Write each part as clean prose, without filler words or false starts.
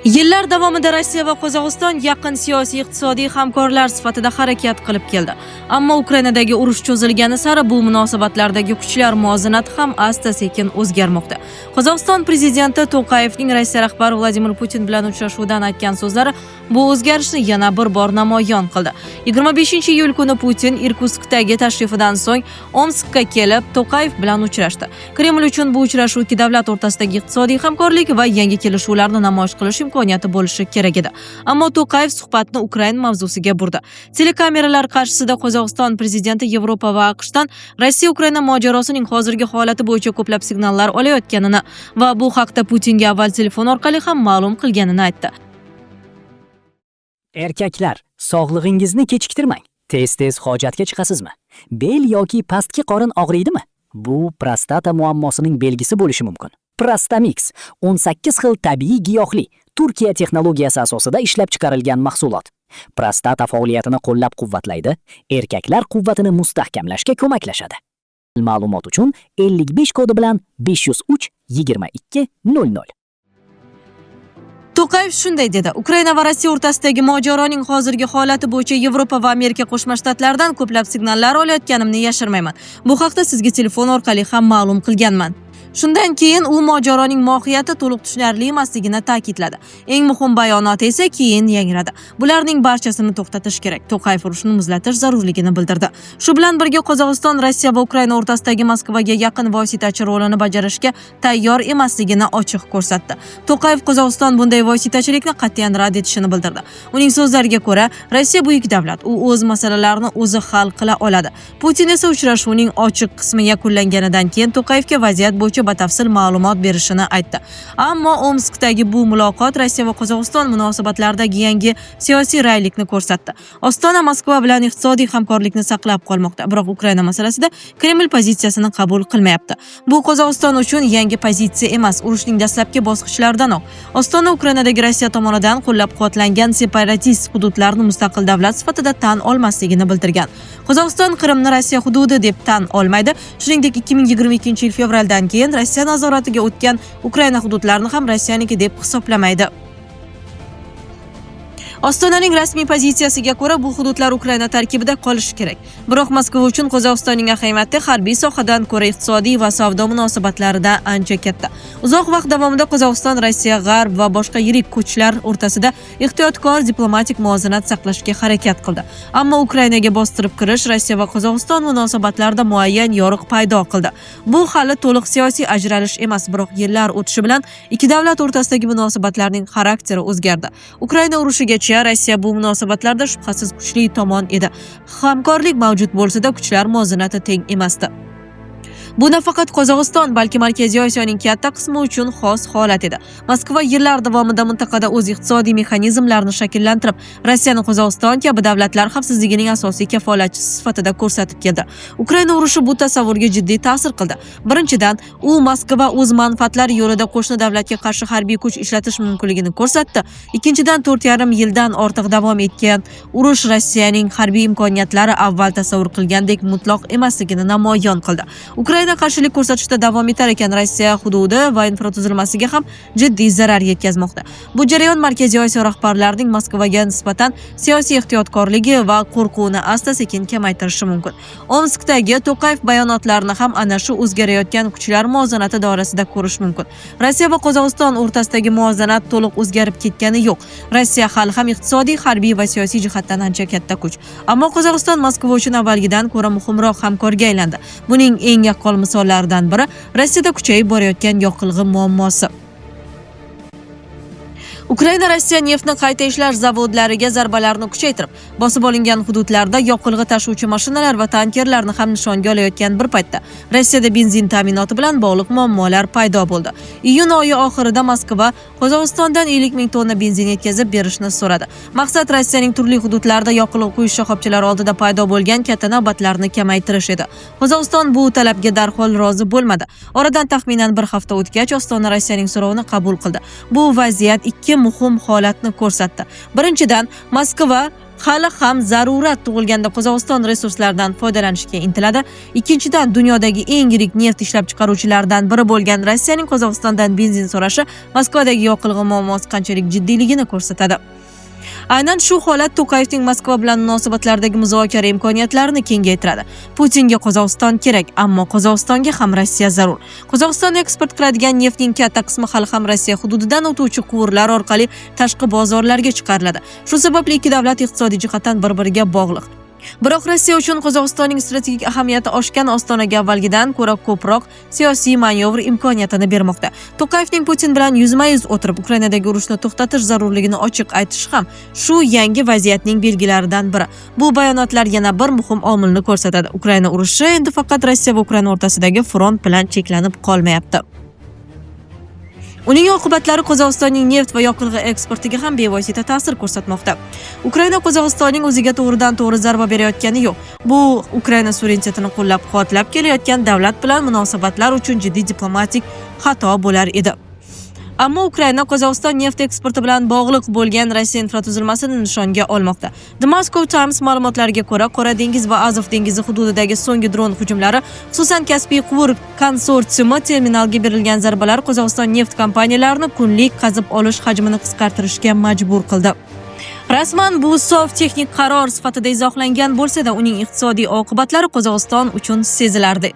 Yillar davomida Rossiya va Qozog'iston yaqin siyosiy iqtisodiy hamkorlar sifatida harakat qilib keldi. Ammo Ukrainadagi urush cho'zilgani sari bu munosabatlardagi kuchlar muvozanati ham asta-sekin o'zgarmoqda. Qozog'iston prezidenti To'qayevning Rossiya rahbari Vladimir Putin bilan uchrashuvdan aytgan so'zlari bu o'zgarishni yana bir bor namoyon qildi. 25-iyul kuni Putin Irkutskdagi tashrifidan so'ng Omskka kelib, To'qayev bilan uchrashdi. Kreml uchun bu uchrashuv ikki davlat o'rtasidagi iqtisodiy hamkorlik va yangi kelishuvlarni namoyish qilish imkoniyati bo'lishi kerak edi. Ammo To'qayev suhbatni Ukraina mavzusiga burdi. Telekameralar qarshisida Qozog'iston prezidenti Yevropa va AQShdan Rossiya Ukraina mojarosining hozirgi holati bo'yicha ko'plab signallar olayotganini va bu haqda Putinga avval telefon orqali ham ma'lum qilganini aytdi. Erkaklar, sog'lig'ingizni kechiktirmang. Tez-tez hojatga chiqasizmi? Bel yoki pastki qorin og'riydimi? Bu prostata muammosining belgisi bo'lishi mumkin. Prostamix 18 xil tabiiy giyohli Turkiya texnologiyasi asosida ishlab chiqarilgan mahsulot. Prostata faoliyatini qo'llab-quvvatlaydi, erkaklar quvvatini mustahkamlashga ko'maklashadi. Ma'lumot uchun 55 kodi bilan 503 22 00. To'qayev shunday dedi: Ukraina va Rossiya o'rtasidagi mojaroning hozirgi holati bo'yicha Yevropa va Amerika Qo'shma Shtatlaridan ko'plab signallar olayotganimni yashirmayman. Bu haqda sizga telefon orqali ham ma'lum qilganman. Shundan keyin u mojaroning mohiyati to'liq tushunarli emasligini ta'kidladi. Eng muhim bayonot esa keyin yangradi. Bularning barchasini to'xtatish kerak. To'qayev urushni muzlatish zarurligini bildirdi. Shu bilan birga Qozog'iston Rossiya va Ukraina o'rtasidagi Moskvaga yaqin vositachi rolini bajarishga tayyor emasligini ochiq ko'rsatdi. To'qayev Qozog'iston bunday vositachilikni qat'iyan rad etishini bildirdi. Uning so'zlariga ko'ra, Rossiya buyuk davlat, u o'z masalalarini o'zi hal qila oladi. Putin esa uchrashuvning ochiq qismi yakunlanganidan keyin To'qayevga vaziyat bo'yicha batafsil ma'lumot berishini aytdi. Ammo Omskdagi bu muloqot Rossiya va Qozog'iston munosabatlaridagi yangi siyosiy raylikni ko'rsatdi. Ostona Moskva bilan iqtisodiy hamkorlikni saqlab qolmoqda, biroq Ukraina masalasida Kreml pozitsiyasini qabul qilmayapti. Bu Qozog'iston uchun yangi pozitsiya emas, urushning dastlabki bosqichlardanoq Ostona Ukrainadagi Rossiya tomonidan qo'llab-quvvatlangan separatist hududlarni mustaqil davlat sifatida tan olmasligini bildirgan. Qozog'iston Qrimni Rossiya hududi deb tan olmaydi. Shuningdek, 2022-yil fevraldan keyin Rossiya nazoratiga o'tgan Ukraina hududlarini ham Rossiyaniki deb hisoblamaydi. Ostonaning rasmiy pozitsiyasiga ko'ra bu hududlar Ukraina tarkibida qolishi kerak. Biroq Moskva uchun Qozog'istonning ahamiyati harbiy sohadan ko'ra iqtisodiy va savdo munosabatlarida ancha katta. Uzoq vaqt davomida Qozog'iston Rossiya, G'arb va boshqa yirik kuchlar o'rtasida ehtiyotkor diplomatik muvozanat saqlashga harakat qildi. Ammo Ukrainaga bostirib kirish Rossiya va Qozog'iston munosabatlarida muayyan yoriq paydo qildi. Bu hali to'liq siyosiy ajralish emas, biroq yillar o'tishi bilan ikki davlat o'rtasidagi munosabatlarning xarakteri o'zgardi. Ukraina urushigacha Rossiya bu munosabatlarda shubhasiz kuchli tomon edi. Hamkorlik mavjud bo'lsa-da, kuchlar muvozanati teng emasdi. Bu nafaqat Qozog'iston, balki Markaziy Osiyoning katta qismi uchun xos holat edi. Moskva yillar davomida mintaqada o'z iqtisodiy mexanizmlarini shakllantirib, Rossiyani Qozog'iston kabi davlatlar xavfsizligining asosiy kafolatchisi sifatida ko'rsatib keldi. Ukraina urushi bu tasavvurga jiddiy ta'sir qildi. Birinchidan, u Moskva o'z manfaatlari yo'lida qo'shni davlatga qarshi harbiy kuch ishlatish mumkinligini ko'rsatdi. Ikkinchidan, 4,5 yildan ortiq davom etgan urush Rossiyaning harbiy imkoniyatlari avval tasavvur qilgandek mutlaq emasligini namoyon qildi. Ukraina qarshilik ko'rsatishda davom etar ekan, Rossiya hududi va infratuzilmasiga ham jiddiy zarar yetkazmoqda. Bu jarayon Markaziy Osiyo rahbarlarining Moskvaga nisbatan siyosiy ehtiyotkorligi va qo'rquvini asta-sekin kamaytirishi mumkin. Omskdagi To'qayev bayonotlarini ham ana shu o'zgarayotgan kuchlar muvozanati doirasida ko'rish mumkin. Rossiya va Qozog'iston o'rtasidagi muvozanat to'liq o'zgarib ketgani yo'q. Rossiya hali ham iqtisodiy, harbiy va siyosiy jihatdan ancha katta kuch. Ammo Qozog'iston Moskva uchun avvalgidan ko'ra muhimroq hamkorga aylandi. Buning eng yaqqol misollaridan biri Rossiyada kuchayib borayotgan yoqilg'i muammosi. Ukraina Rossiya neftni qayta ishlash zavodlariga zarbalarni kuchaytirib, bosib olingan hududlarda yoqilg'i tashuvchi mashinalar va tankerlarni ham nishonga olayotgan bir paytda Rossiyada benzin ta'minoti bilan bog'liq muammolar paydo bo'ldi. Iyun oyi oxirida Moskva Qozog'istondan 50 ming tonna benzin yetkazib berishni so'radi. Maqsad Rossiyaning turli hududlarida yoqilg'i quyish shoxobchalari oldida paydo bo'lgan katta navbatlarni kamaytirish edi. Qozog'iston bu talabga darhol rozi bo'lmadi. Oradan taxminan bir hafta o'tgach, Ostona Rossiyaning so'rovini qabul qildi. Bu vaziyat ikki muhim holatni ko'rsatdi. Birinchidan, Moskva hali ham zarurat tug'ilganda Qozog'iston resurslaridan foydalanishga intiladi. Ikkinchidan, dunyodagi eng yirik neft ishlab chiqaruvchilardan biri bo'lgan Rossiyaning Qozog'istondan benzin so'rashi Moskvadagi yoqilg'i muammosi qanchalik jiddiyligini ko'rsatadi. Aynan shu holat To'qayevning Moskva bilan munosabatlardagi muzokara imkoniyatlarini kengaytiradi. Putinga Qozog'iston kerak, ammo Qozog'istonga ham Rossiya zarur. Qozog'iston eksport qiladigan neftning katta qismi hali ham Rossiya hududidan o'tuvchi quvurlar orqali tashqi bozorlarga chiqariladi. Shu sababli ikki davlat iqtisodiy jihatdan bir-biriga bog'liq. Biroq Rossiya uchun Qozog'istonning strategik ahamiyati oshgan ostonaga avvalgidan ko'ra ko'proq siyosiy manevr imkoniyatini bermoqda. To'qayevning Putin bilan yuzma-yuz o'tirib Ukrainadagi urushni to'xtatish zarurligini ochiq aytishi ham shu yangi vaziyatning belgilaridan biri. Bu bayonotlar yana bir muhim omilni ko'rsatadi. Ukraina urushi endi faqat Rossiya va Ukraina o'rtasidagi front bilan cheklanib qolmayapti. Uning oqibatlari Qozog'istonning neft va yoqilg'i eksportiga ham bevosita ta'sir ko'rsatmoqda. Ukraina Qozog'istonning o'ziga to'g'ridan-to'g'ri zarba berayotgani yo'q. Bu Ukraina suverenitetini qo'llab-quvvatlab kelayotgan davlat bilan munosabatlar uchun jiddiy diplomatik xato bo'lar edi. Ammo Ukraina Qozog'iston neft eksporti bilan bog'liq bo'lgan Rossiya infratuzilmasini nishonga olmoqda. The Moscow Times ma'lumotlariga ko'ra, Qora dengiz va Azov dengizi hududidagi so'nggi dron hujumlari, xususan Kaspiy quvur konsorsiumi terminalga berilgan zarbalar Qozog'iston neft kompaniyalarini kunlik qazib olish hajmini qisqartirishga majbur qildi. Rasman bu sof texnik qaror sifatida izohlangan bo'lsa-da, uning iqtisodiy oqibatlari Qozog'iston uchun sezilardi.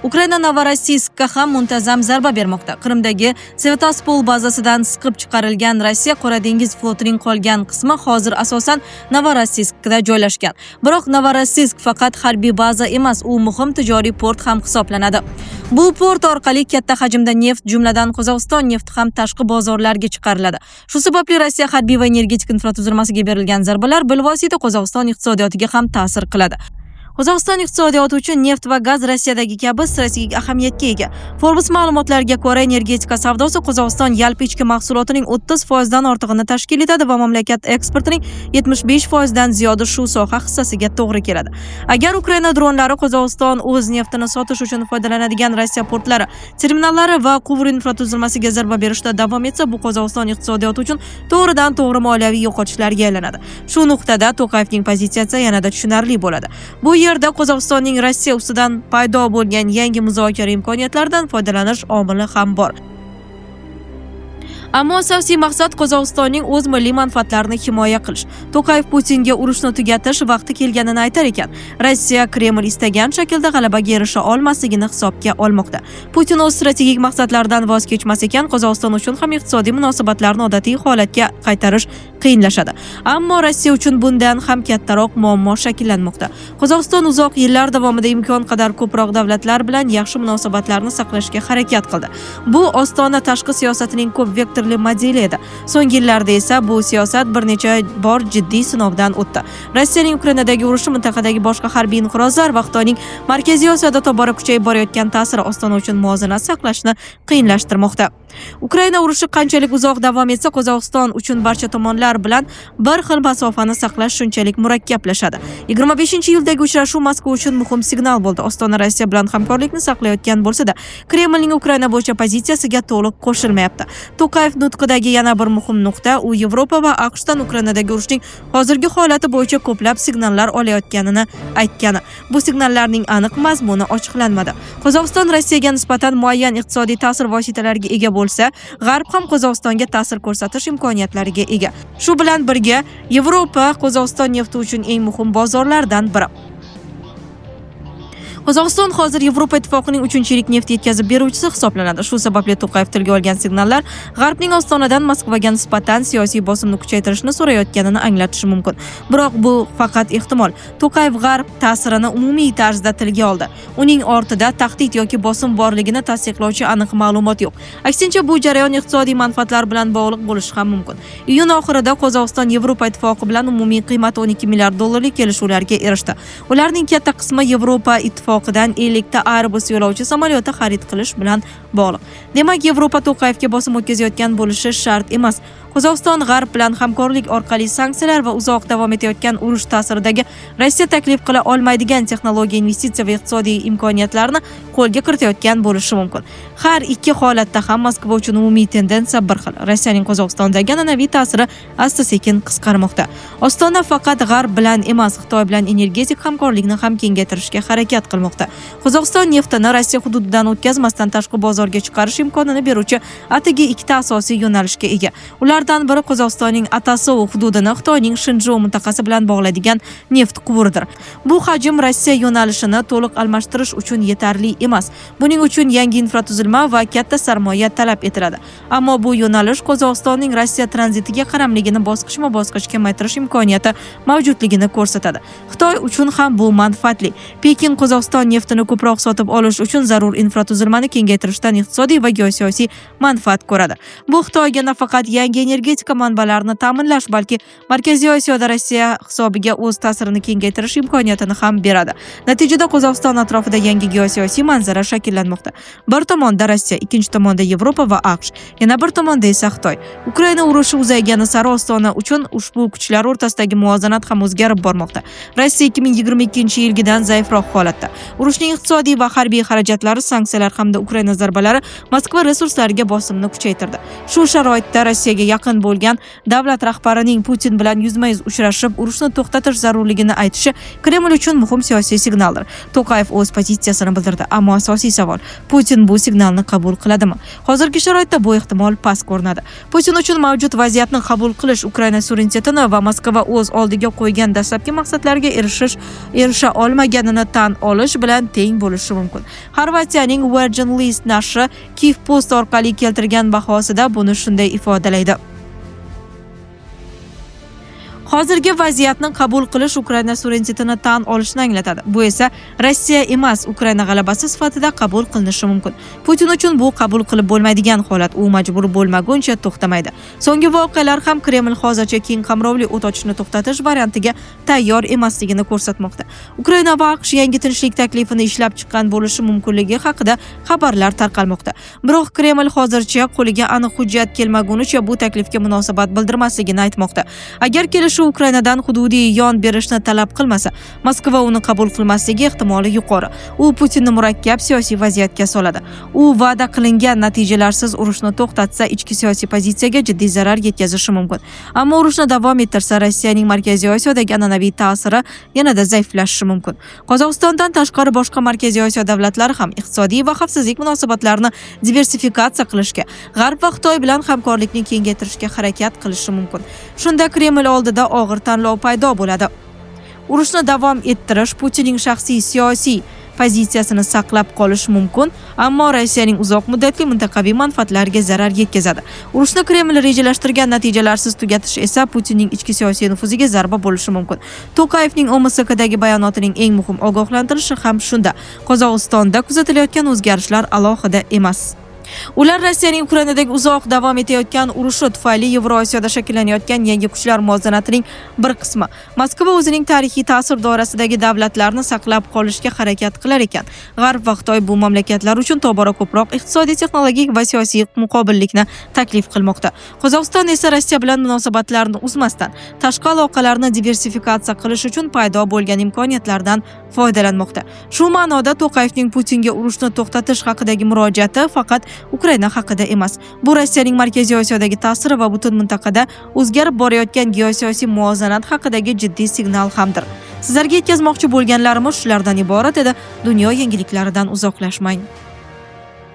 Ukraina Novorossiyskka ham muntazam zarba bermoqda. Qrimdagi Sevastopol bazasidan siqib chiqarilgan Rossiya Qora dengiz flotining qolgan qismi hozir asosan Novorossiyskda joylashgan. Biroq Novorossiysk faqat harbiy baza emas, u muhim tijoriy port ham hisoblanadi. Bu port orqali katta hajmda neft, jumladan Qozog'iston nefti ham tashqi bozorlarga chiqariladi. Shu sababli Rossiya harbiy va energetik infratuzilmasiga berilgan zarbalar bilvosita Qozog'iston iqtisodiyotiga ham ta'sir qiladi. Qozog'iston iqtisodiyoti uchun neft va gaz Rossiyadagi kabi strategik ahamiyatga ega. Forbes ma'lumotlariga ko'ra, energetika savdosi Qozog'iston yalpi ichki mahsulotining 30% dan ortig'ini tashkil etadi va mamlakat eksportining 75% dan ziyodi shu soha hissasiga to'g'ri keladi. Agar Ukraina dronlari Qozog'iston o'z neftini sotish uchun foydalanadigan Rossiya portlari, terminallari va quvur infratuzilmasiga zarba berishda davom etsa, bu Qozog'iston iqtisodiyoti uchun to'g'ridan-to'g'ri moliyaviy yo'qotishlarga aylanadi. Shu nuqtada To'qayevning pozitsiyasi yanada tushunarli bo'ladi. Bu yerda Qozog'istonning Rossiya ustidan paydo bo'lgan yangi muzokara imkoniyatlaridan foydalanish omili ham bor. Ammo asosiy maqsad Qozog'istonning o'z milliy manfaatlarini himoya qilish. To'qayev Putinga urushni tugatish vaqti kelganini aytar ekan. Rossiya Kreml istagan shaklda g'alabaga erisha olmasligini hisobga olmoqda. Putin o'z strategik maqsadlaridan voz kechmas ekan, Qozog'iston uchun ham iqtisodiy munosabatlarni odatiy holatga qaytarish qiyinlashadi. Ammo Rossiya uchun bundan ham kattaroq muammo shakllanmoqda. Qozog'iston uzoq yillar davomida imkon qadar ko'proq davlatlar bilan yaxshi munosabatlarni saqlashga harakat qildi. Bu ostona tashqi siyosatining ko'p vektorli modeli edi. So'nggi yillarda esa bu siyosat bir necha bor jiddiy sinovdan o'tdi. Rossiyaning Ukrainadagi urushi, mintaqadagi boshqa harbiy inqirozlar va Xitoyning Markaziy Osiyoda tobora kuchayib borayotgan ta'siri ostona uchun muvozanat saqlashni qiyinlashtirmoqda. Ukraina urushi qanchalik uzoq davom etsa, Qozog'iston uchun barcha tomonlar bilan bir xil masofani saqlash shunchalik murakkablashadi. 25-yildagi uchrashuv Moskva uchun muhim signal bo'ldi. Ostona Rossiya bilan hamkorlikni saqlayotgan bo'lsa-da, Kremlning Ukraina bo'yicha pozitsiyasiga to'liq qo'shilmayapti. To'qayev nutqidagi yana bir muhim nuqta, u Yevropa va AQShdan Ukrainadagi urushning hozirgi holati bo'yicha ko'plab signallar olayotganini aytgani. Bu signallarning aniq mazmuni ochiqlanmadi. Qozog'iston Rossiyaga nisbatan muayyan iqtisodiy ta'sir vositalariga ega bo'lsa, G'arb ham Qozog'istonga ta'sir ko'rsatish imkoniyatlariga ega. Shu bilan birga, Yevropa Qozog'iston nefti uchun eng muhim bozorlardan biri. Qozog'iston hozir Yevropa ittifoqining 3-yirik neft yetkazib beruvchisi hisoblanadi. Shu sababli To'qayev tilga olgan signallar G'arbning Ostonadan Moskvaga nisbatan siyosiy bosimni kuchaytirishni so'rayotganini anglatishi mumkin. Biroq bu faqat ehtimol. To'qayev G'arb ta'sirini umumiy tarzda tilga oldi. Uning ortida tahdid yoki bosim borligini tasdiqlovchi aniq ma'lumot yo'q. Aksincha, bu jarayon iqtisodiy manfaatlar bilan bog'liq bo'lishi ham mumkin. Iyun oxirida Qozog'iston Yevropa ittifoqi bilan umumiy qiymati 12 milliard dollarlik kelishuvlarga erishdi. Ularning katta qismi Yevropa ittifoqidan 50 ta Airbus yo'lovchi samolyoti xarid qilish bilan bog'liq. Demak, Yevropa To'qayevga bosim o'tkazayotgan bo'lishi shart emas. Qozog'iston G'arb bilan hamkorlik orqali sanksiyalar va uzoq davom etayotgan urush ta'siridagi Rossiya taklif qila olmaydigan texnologiya, investitsiya va iqtisodiy imkoniyatlarni qo'lga kiritayotgan bo'lishi mumkin. Har ikki holatda ham Moskva uchun umumiy tendensiya bir xil. Rossiyaning Qozog'istondagi an'anaviy ta'siri asta-sekin qisqarmoqda. Ostona faqat G'arb bilan emas, Xitoy bilan energetik hamkorlikni ham kengaytirishga harakat qilmoqda. Qozog'iston neftini Rossiya hududidan o'tkazmasdan tashqi bozorga chiqarish imkonini beruvchi atigi ikkita asosiy yo'nalishga ega. Ulardan biri Qozog'istonning Ataso hududini Xitoyning Shinzhou mintaqasi bilan bog'laydigan neft quvuridir. Bu hajm Rossiya yo'nalishini to'liq almashtirish uchun yetarli emas. Buning uchun yangi infratuzilma va katta sarmoya talab etiladi. Ammo bu yo'nalish Qozog'istonning Rossiya tranzitiga qaramligini bosqichma-bosqich kamaytirish imkoniyati mavjudligini ko'rsatadi. Xitoy uchun ham bu manfaatli. Pekin Qozog'iston neftini ko'proq sotib olish uchun zarur infratuzilmani kengaytirishdan iqtisodiy va geosiyosiy manfaat ko'radi. Bu Xitoyga nafaqat yangi energetika manbalarini ta'minlash, balki Markaziy Osiyoda Rossiya hisobiga o'z ta'sirini kengaytirish imkoniyatini ham beradi. Natijada Qozog'iston atrofida yangi geosiyosiy manzara shakllanmoqda. Bir tomonda Rossiya, ikkinchi tomonda Yevropa va AQSh, yana bir tomonda esa Xitoy. Ukraina urushi uzaygani sari Ostona uchun ushbu kuchlar o'rtasidagi muvozanat ham o'zgarib bormoqda. Rossiya 2022-yilgidan zaifroq holatda. Urushning iqtisodiy va harbiy xarajatlari, sanksiyalar hamda Ukraina zarbalari Moskva resurslariga bosimni kuchaytirdi. Shu sharoitda Rossiyaga yaqin bo'lgan davlat rahbarining Putin bilan yuzma-yuz uchrashib, urushni to'xtatish zarurligini aytishi Kreml uchun muhim siyosiy signaldir. To'qayev o'z pozitsiyasini bildirdi, ammo asosiy savol: Putin bu signalni qabul qiladimi? Hozirgi sharoitda bu ehtimol past ko'rinadi. Putin uchun mavjud vaziyatni qabul qilish Ukraina suverenitetini va Moskva o'z oldiga qo'ygan dastlabki maqsadlarga erisha olmaganini tan olish bilan teng bo'lishi mumkin. Xorvatiyaning Virgin List nashri Kiev Post orqali keltirgan bahosida buni shunday ifodalaydi. Hozirgi vaziyatni qabul qilish Ukraina suverenitetini tan olishni anglatadi. Bu esa Rossiya emas, Ukraina g'alabasi sifatida qabul qilinishi mumkin. Putin uchun bu qabul qilib bo'lmaydigan holat. U majbur bo'lmaguncha to'xtamaydi. So'nggi voqealar ham Kreml hozircha keng qamrovli o't ochishni to'xtatish variantiga tayyor emasligini ko'rsatmoqda. Ukraina va AQSh yangi tinchlik taklifini ishlab chiqqan bo'lishi mumkinligi haqida xabarlar tarqalmoqda. Biroq Kreml hozircha qo'liga aniq hujjat kelmagunicha bu taklifga munosabat bildirmasligini aytmoqda. Agar kelish Ukrainadan hududiy yon berishni talab qilmasa, Moskva uni qabul qilmasligi ehtimoli yuqori. U Putinni murakkab siyosiy vaziyatga soladi. U va'da qilingan natijalarsiz urushni to'xtatsa, ichki siyosiy pozitsiyaga jiddiy zarar yetkazishi mumkin. Ammo urushni davom ettirsa, Rossiyaning Markaziy Osiyodagi an'anaviy ta'siri yanada zaiflashishi mumkin. Qozog'istondan tashqari boshqa Markaziy Osiyo davlatlari ham iqtisodiy va xavfsizlik munosabatlarini diversifikatsiya qilishga, G'arb va Xitoy bilan hamkorlikni kengaytirishga harakat qilishi mumkin. Shunda Kreml oldida og'ir tanlov paydo bo'ladi. Urushni davom ettirish Putinning shaxsiy siyosiy pozitsiyasini saqlab qolish mumkin, ammo Rossiyaning uzoq muddatli mintaqaviy manfaatlariga zarar yetkazadi. Urushni Kreml rejalashtirgan natijalarsiz tugatish esa Putinning ichki siyosiy nufuziga zarba bo'lishi mumkin. To'qayevning OMSKdagi bayonotining eng muhim ogohlantirishi ham shunda. Qozog'istonda kuzatilayotgan o'zgarishlar alohida emas. Ular Rossiyaning Ukrainadagi uzoq davom etayotgan urushi tufayli Yevrosiyoda shakllanayotgan yangi kuchlar muvozanatining bir qismi. Moskva o'zining tarixiy ta'sir doirasidagi davlatlarni saqlab qolishga harakat qilar ekan, G'arb va Xitoy bu mamlakatlar uchun tobora ko'proq iqtisodiy, texnologik va siyosiy muqobillikni taklif qilmoqda. Qozog'iston esa Rossiya bilan munosabatlarni uzmasdan, tashqi aloqalarni diversifikatsiya qilish uchun paydo bo'lgan imkoniyatlardan foydalanmoqda. Shu ma'noda To'qayevning Putinga urushni to'xtatish haqidagi murojaati faqat Ukraina haqida emas. Bu Rossiyaning Markaziy Osiyodagi ta'siri va butun mintaqada o'zgarib borayotgan geosiyosiy muvozanat haqidagi jiddiy signal hamdir. Sizlarga yetkazmoqchi bo'lganlarimiz shulardan iborat edi. Dunyo yangiliklaridan uzoqlashmang.